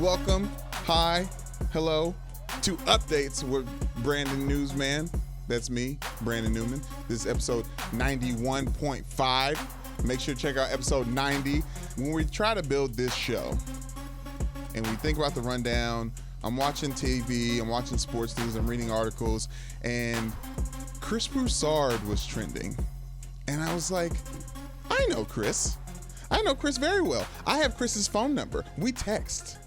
welcome, hi, hello to Updates with Brandon Newsman. That's me, Brandon Newman. This is episode 91.5. Make sure to check out episode 90. When we try to build this show and we think about the rundown, I'm watching TV, I'm watching sports news, I'm reading articles, and Chris Broussard was trending. And I was like, I know Chris. I know Chris very well. I have Chris's phone number. We text.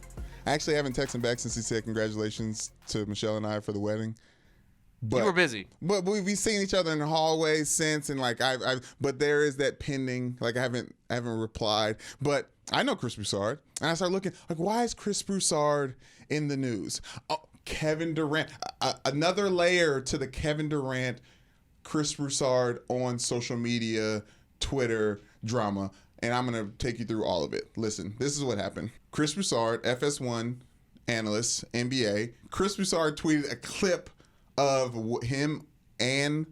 I actually haven't texted him back since he said congratulations to Michelle and I for the wedding. But, you were busy. But we've seen each other in the hallways since, and like but there is that pending. Like I haven't replied. But I know Chris Broussard, and I started looking like, why is Chris Broussard in the news? Oh, Kevin Durant, another layer to the Kevin Durant, Chris Broussard on social media, Twitter drama. And I'm going to take you through all of it. Listen, this is what happened. Chris Broussard, FS1 analyst, NBA. Chris Broussard tweeted a clip of him and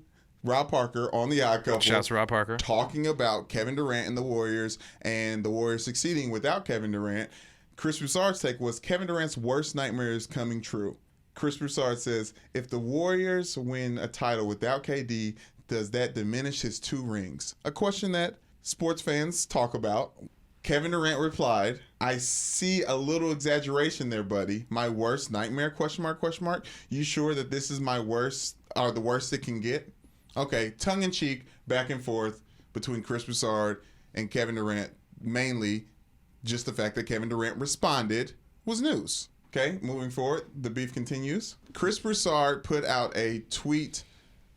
Rob Parker on The Odd Couple. Shouts to Rob Parker. Talking about Kevin Durant and the Warriors and the Warriors succeeding without Kevin Durant. Chris Broussard's take was Kevin Durant's worst nightmare is coming true. Chris Broussard says, if the Warriors win a title without KD, does that diminish his 2 rings? A question that sports fans talk about. Kevin Durant replied, I see a little exaggeration there, buddy. My worst nightmare, question mark, question mark. You sure that this is my worst, or the worst it can get? Okay, tongue-in-cheek, back and forth between Chris Broussard and Kevin Durant. Mainly, just the fact that Kevin Durant responded was news. Okay, moving forward, the beef continues. Chris Broussard put out a tweet,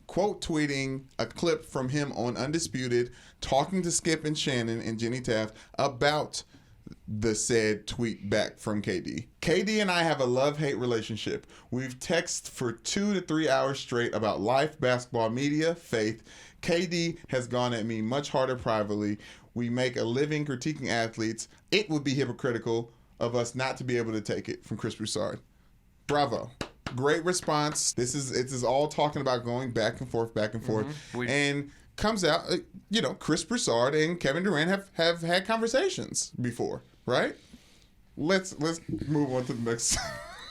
quote tweeting a clip from him on Undisputed, talking to Skip and Shannon and Jenny Taft about the said tweet back from KD. KD and I have a love-hate relationship. We've texted for 2 to 3 hours straight about life, basketball, media, faith. KD has gone at me much harder privately. We make a living critiquing athletes. It would be hypocritical of us not to be able to take it, from Chris Broussard. Bravo. Great response. It is all talking about going back and forth, mm-hmm. And comes out, Chris Broussard and Kevin Durant have had conversations before, right? Let's move on to the next.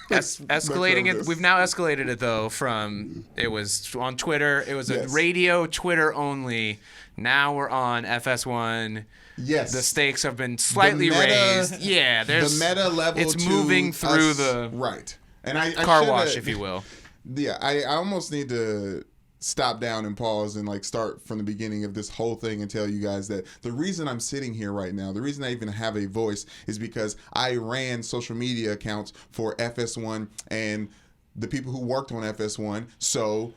Escalating it. We've now escalated it though from it was on Twitter. It was a radio Twitter only. Now we're on FS1. Yes. The stakes have been slightly raised. Yeah, there's the meta level. It's moving through the right. And I car wash, if you will. Yeah, I almost need to stop down and pause and like start from the beginning of this whole thing and tell you guys that the reason I'm sitting here right now, the reason I even have a voice is because I ran social media accounts for FS1 and the people who worked on FS1. So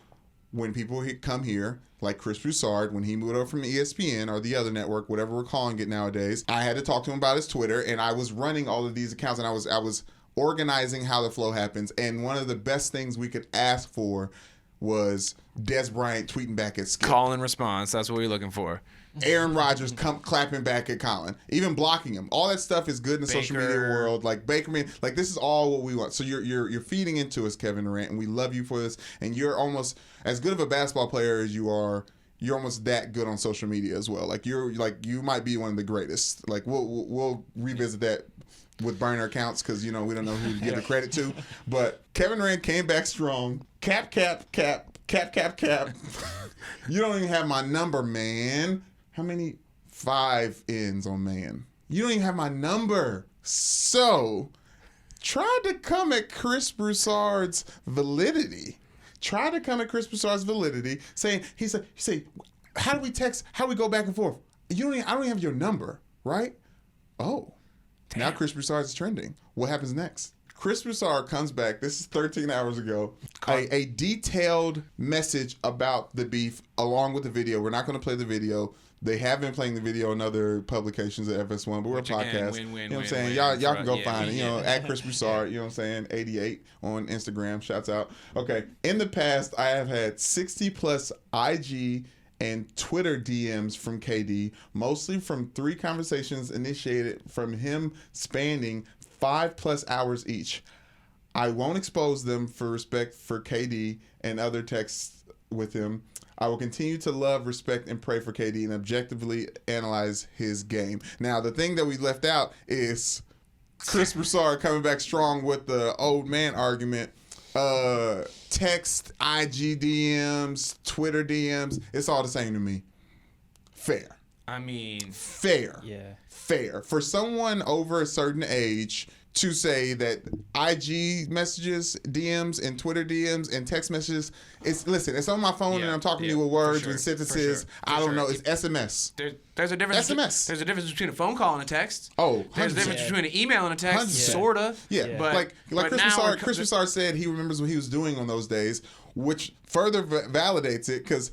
when people come here, like Chris Broussard, when he moved over from ESPN or the other network, whatever we're calling it nowadays, I had to talk to him about his Twitter, and I was running all of these accounts, and I was organizing how the flow happens. And one of the best things we could ask for was Des Bryant tweeting back at Skip. Call and response. That's what we're looking for. Aaron Rodgers clapping back at Colin. Even blocking him. All that stuff is good in the social media world. Like Bakerman, like this is all what we want. So you're feeding into us, Kevin Durant, and we love you for this. And you're almost as good of a basketball player as you are. You're almost that good on social media as well. Like you might be one of the greatest. Like we'll revisit that with burner accounts because we don't know who to give the credit to. But Kevin Durant came back strong. Cap. You don't even have my number, man. How many 5 ends on man? You don't even have my number. So try to come at Chris Broussard's validity. Saying he say, how do we text? How do we go back and forth? I don't even have your number, right? Oh. Damn. Now Chris Broussard is trending. What happens next? Chris Broussard comes back. This is 13 hours ago. A detailed message about the beef along with the video. We're not going to play the video. They have been playing the video in other publications at FS1, but we're a podcast. You know what I'm saying? Y'all can go find it. At Chris Broussard, you know what I'm saying? 88 on Instagram. Shouts out. Okay. In the past, I have had 60 plus IG and Twitter DMs from KD, mostly from 3 conversations initiated from him spanning 5+ hours each. I won't expose them for respect for KD and other texts with him. I will continue to love, respect, and pray for KD and objectively analyze his game. Now, the thing that we left out is Chris Broussard coming back strong with the old man argument. Text, IG DMs, Twitter DMs, it's all the same to me. Fair. I mean, fair. Yeah. Fair. For someone over a certain age to say that IG messages, DMs, and Twitter DMs and text messages, it's on my phone and I'm talking to you with words and sentences. I don't know. It's SMS. There's a difference. SMS. There's a difference between a phone call and a text. Oh, 100%. There's a difference between an email and a text, sorta. Yeah. But like Chris Broussard said, he remembers what he was doing on those days, which further validates it because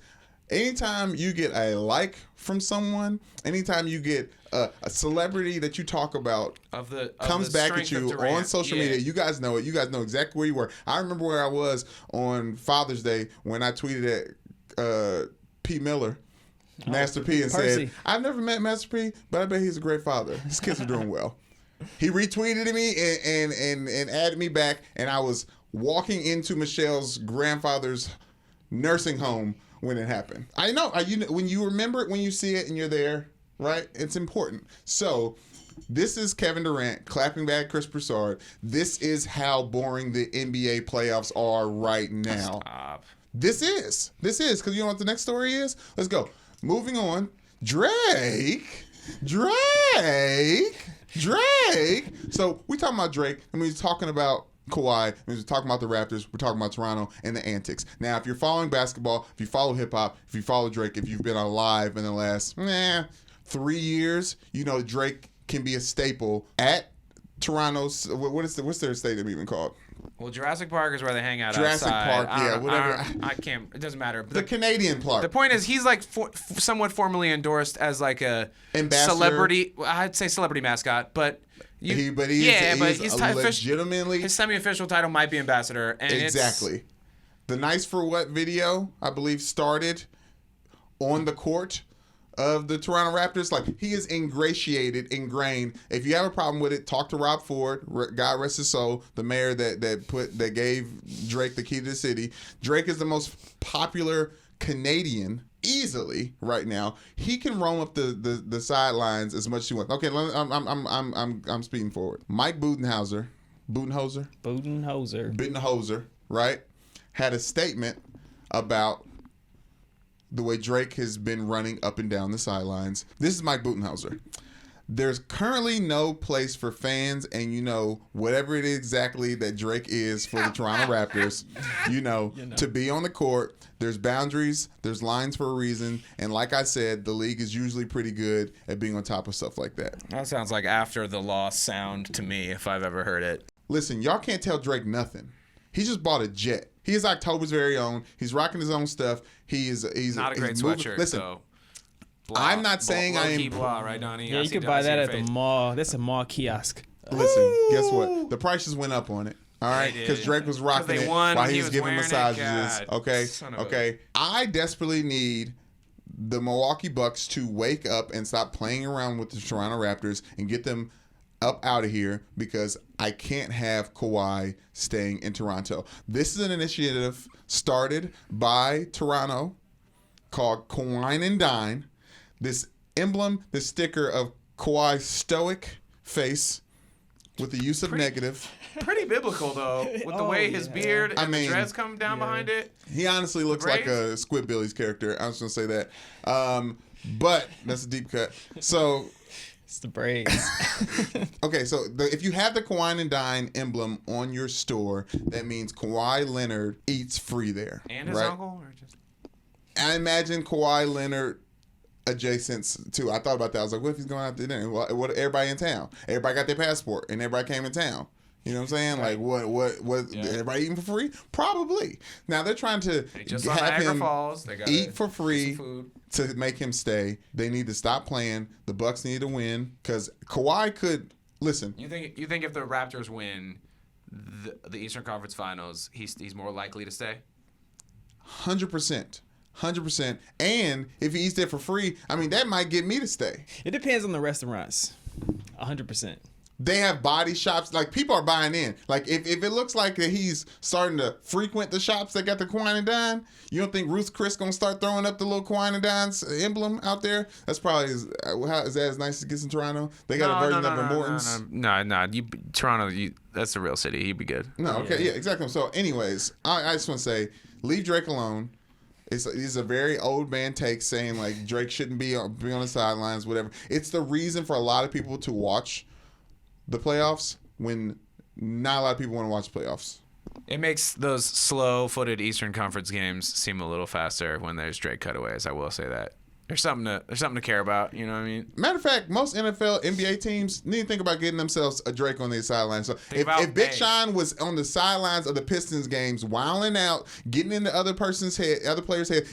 anytime you get a like from someone, anytime you get a celebrity that you talk about comes back at you on social media, you guys know it. You guys know exactly where you were. I remember where I was on Father's Day when I tweeted at P. Miller, Master P, and said, I've never met Master P, but I bet he's a great father. His kids are doing well. He retweeted me and added me back, and I was walking into Michelle's grandfather's nursing home when it happened. I know. When you remember it, when you see it and you're there, right? It's important. So this is Kevin Durant clapping back Chris Broussard. This is how boring the NBA playoffs are right now. Stop. This is. Because you know what the next story is? Let's go. Moving on. Drake. So we talking about Drake, and we're talking about Kawhi, we're talking about the Raptors, we're talking about Toronto and the antics. Now, if you're following basketball, if you follow hip-hop, if you follow Drake, if you've been alive in the last 3 years, you know Drake can be a staple at Toronto's, what's their stadium even called? Well, Jurassic Park is where they hang out Jurassic outside. Park, whatever. I can't, it doesn't matter. The Canadian Park. The point is, he's like somewhat formally endorsed as like a ambassador. Celebrity, I'd say celebrity mascot, but... he's legitimately... His semi-official title might be ambassador. And exactly. The Nice for What video, I believe, started on the court of the Toronto Raptors. Like, he is ingrained. If you have a problem with it, talk to Rob Ford, God rest his soul, the mayor that gave Drake the key to the city. Drake is the most popular Canadian easily right now. He can roam up the sidelines as much as he wants. Okay, I'm speeding forward. Mike Budenholzer, right, had a statement about the way Drake has been running up and down the sidelines. This is Mike Budenholzer. There's currently no place for fans and, whatever it is exactly that Drake is for the Toronto Raptors, to be on the court. There's boundaries, there's lines for a reason, and like I said, the league is usually pretty good at being on top of stuff like that. That sounds like after the loss sound to me, if I've ever heard it. Listen, y'all can't tell Drake nothing. He just bought a jet. He is October's very own. He's rocking his own stuff. He's not a great sweatshirt. Listen, though. I'm not saying I am. Blah, right, Donnie? Yeah, you could buy that at the mall. That's a mall kiosk. Listen, guess what? The prices went up on it. All right, because Drake was rocking it while he was giving massages. Okay. I desperately need the Milwaukee Bucks to wake up and stop playing around with the Toronto Raptors and get them up out of here because I can't have Kawhi staying in Toronto. This is an initiative started by Toronto called Kawhi and Dine. This emblem, this sticker of Kawhi's stoic face with the use of negative. Pretty biblical, though, with the way his beard and the dreads come down behind it. He honestly looks like a Squidbillies character. I was going to say that. But that's a deep cut. So... It's the braids. Okay, so if you have the Kawhi and Dine emblem on your store, that means Kawhi Leonard eats free there. And his uncle? Or just... I imagine Kawhi Leonard adjacent to. I thought about that. I was like, what if he's going out to dinner? What everybody in town? Everybody got their passport, and everybody came in town. You know what I'm saying? Right. Like, what everybody eating for free? Probably. Now, they're trying to have him eat for free to make him stay. They need to stop playing. The Bucks need to win because Kawhi could... Listen. You think if the Raptors win the Eastern Conference Finals, he's more likely to stay? 100%. 100%. And if he eats there for free, I mean, that might get me to stay. It depends on the restaurants. 100%. They have body shops. Like, people are buying in. Like, if it looks like that he's starting to frequent the shops that got the Kawhi and Dine, you don't think Ruth Chris going to start throwing up the little Kawhi and Dine's emblem out there? That's probably, is that as nice as it gets in Toronto? They got a version of a Morton's? No. Toronto, that's the real city. He'd be good. No, okay, yeah, exactly. So, anyways, I just want to say, leave Drake alone. It's a very old man take saying, like, Drake shouldn't be on the sidelines, whatever. It's the reason for a lot of people to watch the playoffs when not a lot of people want to watch playoffs. It makes those slow-footed Eastern Conference games seem a little faster when there's Drake cutaways. I will say that. There's something to care about. You know what I mean? Matter of fact, most NFL, NBA teams need to think about getting themselves a Drake on their sidelines. So if Big Sean was on the sidelines of the Pistons games, wilding out, getting into other players' head,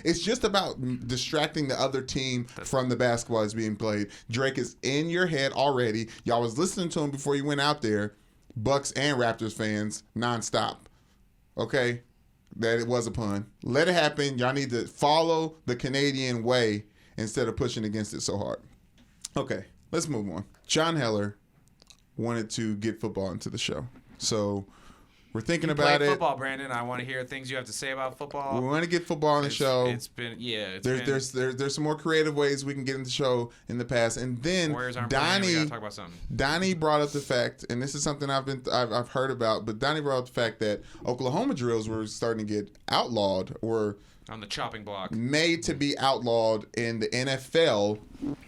it's just about distracting the other team from the basketball that's being played. Drake is in your head already. Y'all was listening to him before you went out there. Bucks and Raptors fans, nonstop. Okay? That it was a pun. Let it happen. Y'all need to follow the Canadian way instead of pushing against it so hard. Okay, let's move on. John Heller wanted to get football into the show. So we're thinking about it. Football, Brandon. I want to hear things you have to say about football. We want to get football on the show. There's some more creative ways we can get in the show in the past. And then Donnie brought up the fact, and this is something I've heard about, but Donnie brought up the fact that Oklahoma drills were starting to get outlawed or on the chopping block, made to be outlawed in the NFL.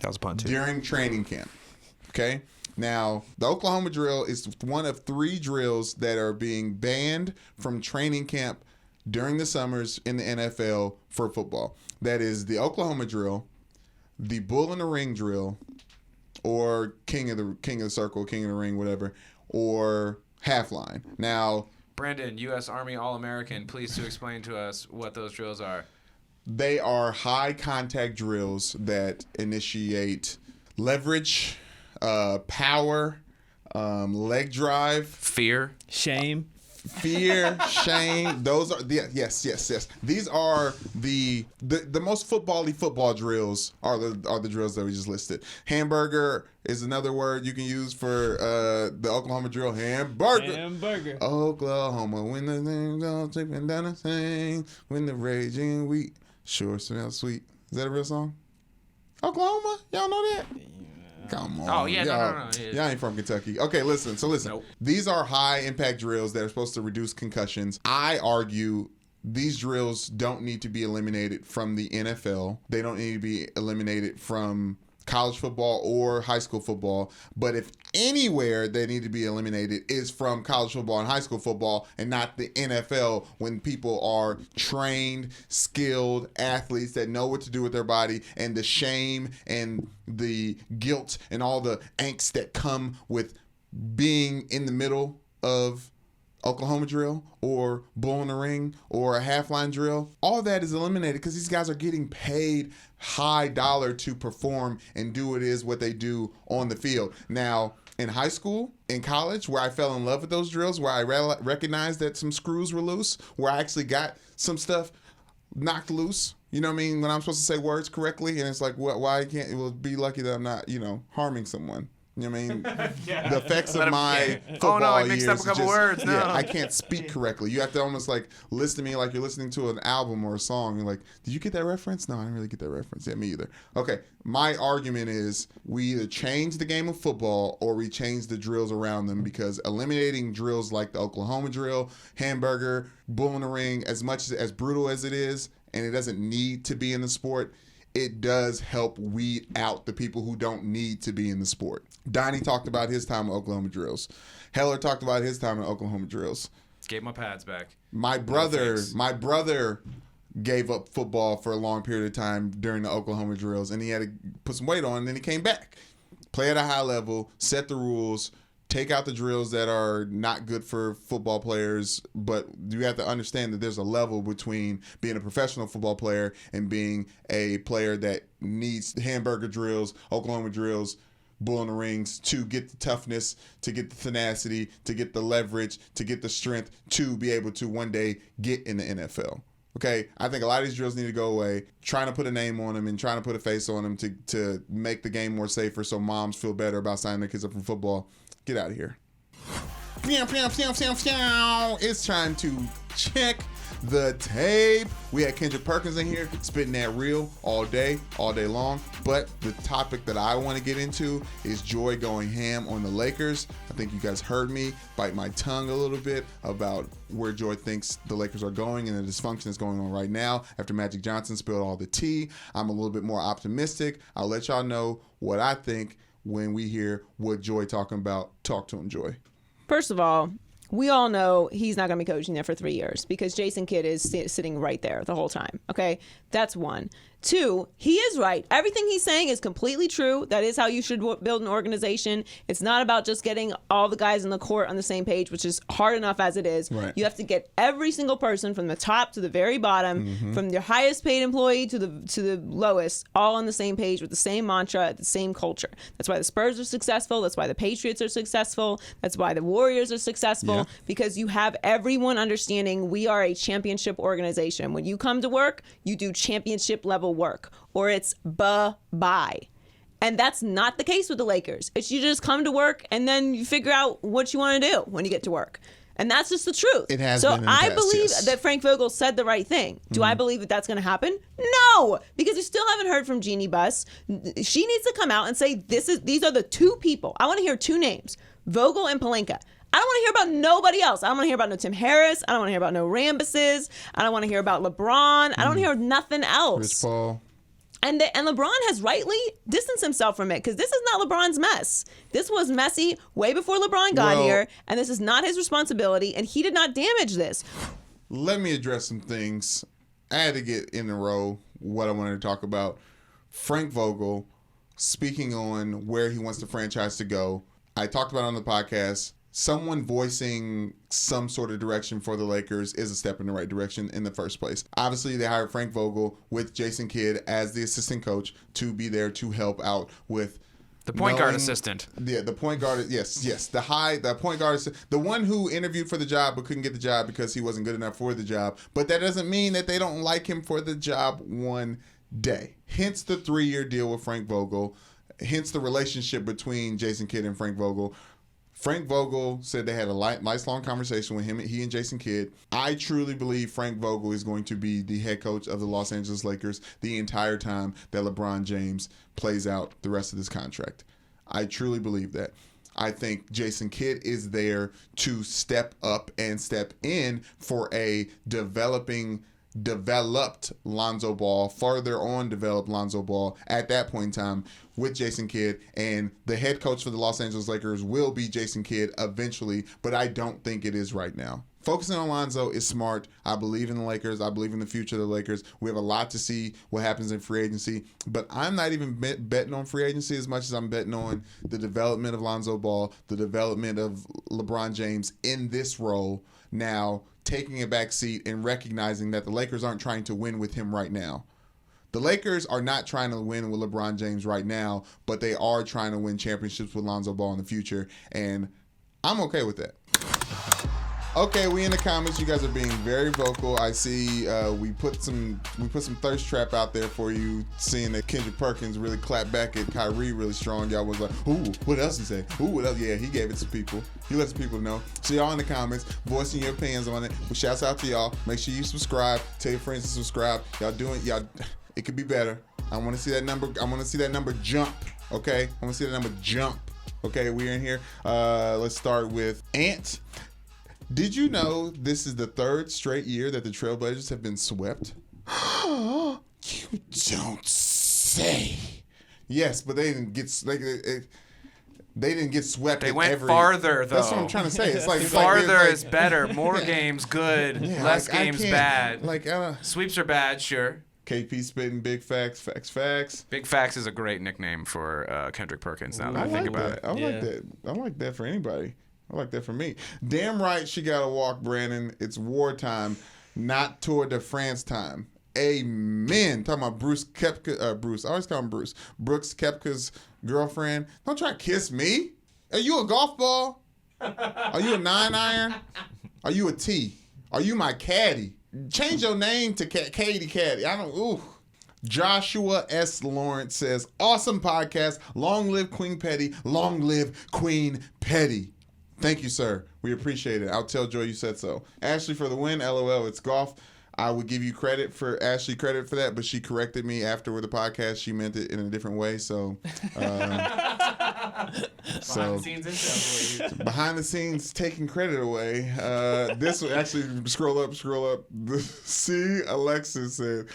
That was a pun too. During training camp. Okay? Now, the Oklahoma drill is one of 3 drills that are being banned from training camp during the summers in the NFL for football. That is the Oklahoma drill, the Bull in the Ring drill, or King of the Circle, King of the Ring, whatever, or half line. Now, Brandon, U.S. Army All-American, please to explain to us what those drills are. They are high contact drills that initiate leverage, power, leg drive, fear, shame. Those are yes. These are the most football drills are the drills that we just listed. Hamburger is another word you can use for the Oklahoma drill. Hamburger. Oklahoma, when the thing goes tripping down the thing, when the raging wheat sure smells sweet. Is that a real song? Oklahoma, y'all know that? Come on. Oh, yeah, no. Y'all ain't from Kentucky. Okay, listen. Nope. These are high-impact drills that are supposed to reduce concussions. I argue these drills don't need to be eliminated from the NFL. They don't need to be eliminated from college football or high school football. But if anywhere they need to be eliminated is from college football and high school football and not the NFL, when people are trained, skilled athletes that know what to do with their body, and the shame and the guilt and all the angst that come with being in the middle of Oklahoma drill or Bull in the Ring or a half line drill, all that is eliminated because these guys are getting paid high dollar to perform and do what they do on the field. Now, in high school, in college, where I fell in love with those drills, where I recognized that some screws were loose, where I actually got some stuff knocked loose, you know what I mean, when I'm supposed to say words correctly, and it's like, why can't it will be lucky that I'm not, harming someone. You know what I mean? Yeah. The effects of my football I mixed up a couple words. No. Yeah, I can't speak correctly. You have to almost like listen to me like you're listening to an album or a song. You're like, did you get that reference? No, I didn't really get that reference. Yeah, me either. Okay, my argument is we either change the game of football or we change the drills around them, because eliminating drills like the Oklahoma drill, hamburger, Bull in the Ring, as much as brutal as it is, and it doesn't need to be in the sport, it does help weed out the people who don't need to be in the sport. Donnie talked about his time with Oklahoma drills. Heller talked about his time in Oklahoma drills. Gave my pads back. My brother gave up football for a long period of time during the Oklahoma drills, and he had to put some weight on, and then he came back. Play at a high level, set the rules, take out the drills that are not good for football players, but you have to understand that there's a level between being a professional football player and being a player that needs hamburger drills, Oklahoma drills, Bull in the Rings to get the toughness, to get the tenacity, to get the leverage, to get the strength to be able to one day get in the NFL. Okay, I think a lot of these drills need to go away. Trying to put a name on them and trying to put a face on them to make the game more safer so moms feel better about signing their kids up for football. Get out of here. It's time to check the tape. We had Kendrick Perkins in here spitting that real all day long. But the topic that I want to get into is Joy going ham on the Lakers. I think you guys heard me bite my tongue a little bit about where Joy thinks the Lakers are going and the dysfunction that's going on right now after Magic Johnson spilled all the tea. I'm a little bit more optimistic. I'll let y'all know what I think when we hear what Joy talking about. Talk to him, Joy. First of all, we all know he's not going to be coaching there for 3 years because Jason Kidd is sitting right there the whole time. Okay, that's one. Two, he is right. Everything he's saying is completely true. That is how you should build an organization. It's not about just getting all the guys in the court on the same page, which is hard enough as it is. Right. You have to get every single person from the top to the very bottom, from your highest paid employee to the lowest, all on the same page with the same mantra, the same culture. That's why the Spurs are successful. That's why the Patriots are successful. That's why the Warriors are successful, because you have everyone understanding we are a championship organization. When you come to work, you do championship level work, or it's bye. And that's not the case with the Lakers. It's you just come to work and then you figure out what you want to do when you get to work. And that's just the truth. It has so been in the I past, believe yes. that Frank Vogel said the right thing. Do I believe that that's going to happen? No, because we still haven't heard from Jeannie Buss. She needs to come out and say these are the two people. I want to hear two names, Vogel and Pelinka. I don't want to hear about nobody else. I don't want to hear about no Tim Harris. I don't want to hear about no Rambuses. I don't want to hear about LeBron. I don't want to hear nothing else. Rich Paul. And LeBron has rightly distanced himself from it because this is not LeBron's mess. This was messy way before LeBron got here, and this is not his responsibility, and he did not damage this. Let me address some things. I had to get in a row what I wanted to talk about. Frank Vogel speaking on where he wants the franchise to go. I talked about it on the podcast. Someone voicing some sort of direction for the Lakers is a step in the right direction in the first place. Obviously, they hired Frank Vogel with Jason Kidd as the assistant coach to be there to help out with the point guard assistant. Yeah, the point guard. Yes. The point guard, the one who interviewed for the job but couldn't get the job because he wasn't good enough for the job. But that doesn't mean that they don't like him for the job one day. Hence the 3-year deal with Frank Vogel. Hence the relationship between Jason Kidd and Frank Vogel. Frank Vogel said they had a lifelong conversation with he and Jason Kidd. I truly believe Frank Vogel is going to be the head coach of the Los Angeles Lakers the entire time that LeBron James plays out the rest of this contract. I truly believe that. I think Jason Kidd is there to step up and step in for a developed Lonzo Ball, further on developed Lonzo Ball at that point in time with Jason Kidd, and the head coach for the Los Angeles Lakers will be Jason Kidd eventually, but I don't think it is right now. Focusing on Lonzo is smart. I believe in the Lakers. I believe in the future of the Lakers. We have a lot to see what happens in free agency, but I'm not even betting on free agency as much as I'm betting on the development of Lonzo Ball, the development of LeBron James in this role now, taking a back seat and recognizing that the Lakers aren't trying to win with him right now. The Lakers are not trying to win with LeBron James right now, but they are trying to win championships with Lonzo Ball in the future, and I'm okay with that. Okay, we in the comments. You guys are being very vocal. I see we put some thirst trap out there for you, seeing that Kendrick Perkins really clapped back at Kyrie really strong. Y'all was like, ooh, what else he say? Ooh, what else? Yeah, he gave it to people. He lets people know. So y'all in the comments, voicing your opinions on it. Well, shouts out to y'all. Make sure you subscribe. Tell your friends to subscribe. Y'all, it could be better. I want to see that number. I want to see that number jump. Okay, I want to see that number jump. Okay, we're in here. Let's start with Ant. Did you know this is the 3rd straight year that the Trailblazers have been swept? You don't say. Yes, but they didn't get they didn't get swept. They went farther, though. That's what I'm trying to say. It's like farther is better. More games, good. Yeah, less games, bad. Like sweeps are bad, sure. KP spitting big facts. Big facts is a great nickname for Kendrick Perkins. Now that I think about it, I like that. I like that for anybody. I like that for me. Damn right, she got to walk, Brandon. It's wartime, not Tour de France time. Amen. Talking about Bruce Koepka. Bruce. I always call him Bruce. Brooks Koepka's girlfriend. Don't try to kiss me. Are you a golf ball? Are you a 9-iron? Are you a tee? Are you my caddy? Change your name to Katie Caddy. I don't. Ooh. Joshua S. Lawrence says, awesome podcast. Long live Queen Petty. Long live Queen Petty. Thank you, sir. We appreciate it. I'll tell Joy you said so. Ashley for the win. LOL, it's golf. I would give you credit for that, but she corrected me after the podcast. She meant it in a different way. So, Behind the scenes, behind the scenes, taking credit away. This will actually scroll up. See, Alexis said,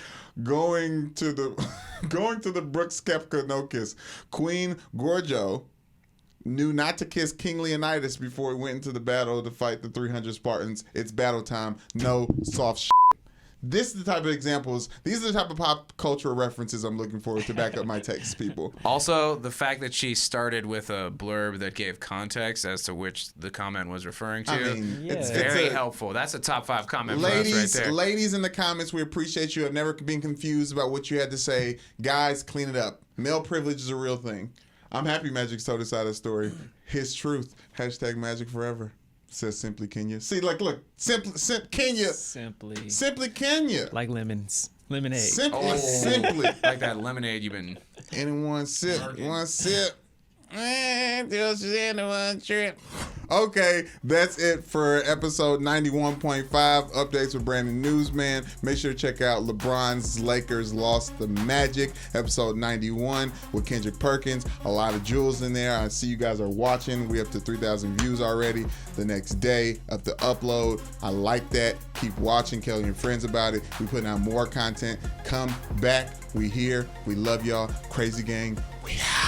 going to the Brooks Koepka-no-kiss. Queen Gorjo knew not to kiss King Leonidas before he went into the battle to fight the 300 Spartans. It's battle time. No soft shit. This is the type of examples. These are the type of pop cultural references I'm looking for to back up my takes, people. Also, the fact that she started with a blurb that gave context as to which the comment was referring to. I mean, it's very helpful. That's a top 5 comment for us right there. Ladies in the comments, we appreciate you. I've never been confused about what you had to say. Guys, clean it up. Male privilege is a real thing. I'm happy Magic told us out of the story. His truth. # Magic forever. Says Simply Kenya. See, like, look, Kenya. Simply Kenya. Like lemonade. Simply. Like that lemonade you've been. Anyone sip, one sip. Okay, that's it for episode 91.5, updates with Brandon Newsman. Make sure to check out LeBron's Lakers lost the Magic, episode 91 with Kendrick Perkins. A lot of jewels in there. I see you guys are watching. We up to 3,000 views already. The next day of the upload. I like that. Keep watching. Kelly and friends about it. We putting out more content. Come back. We here. We love y'all. Crazy Gang. We out.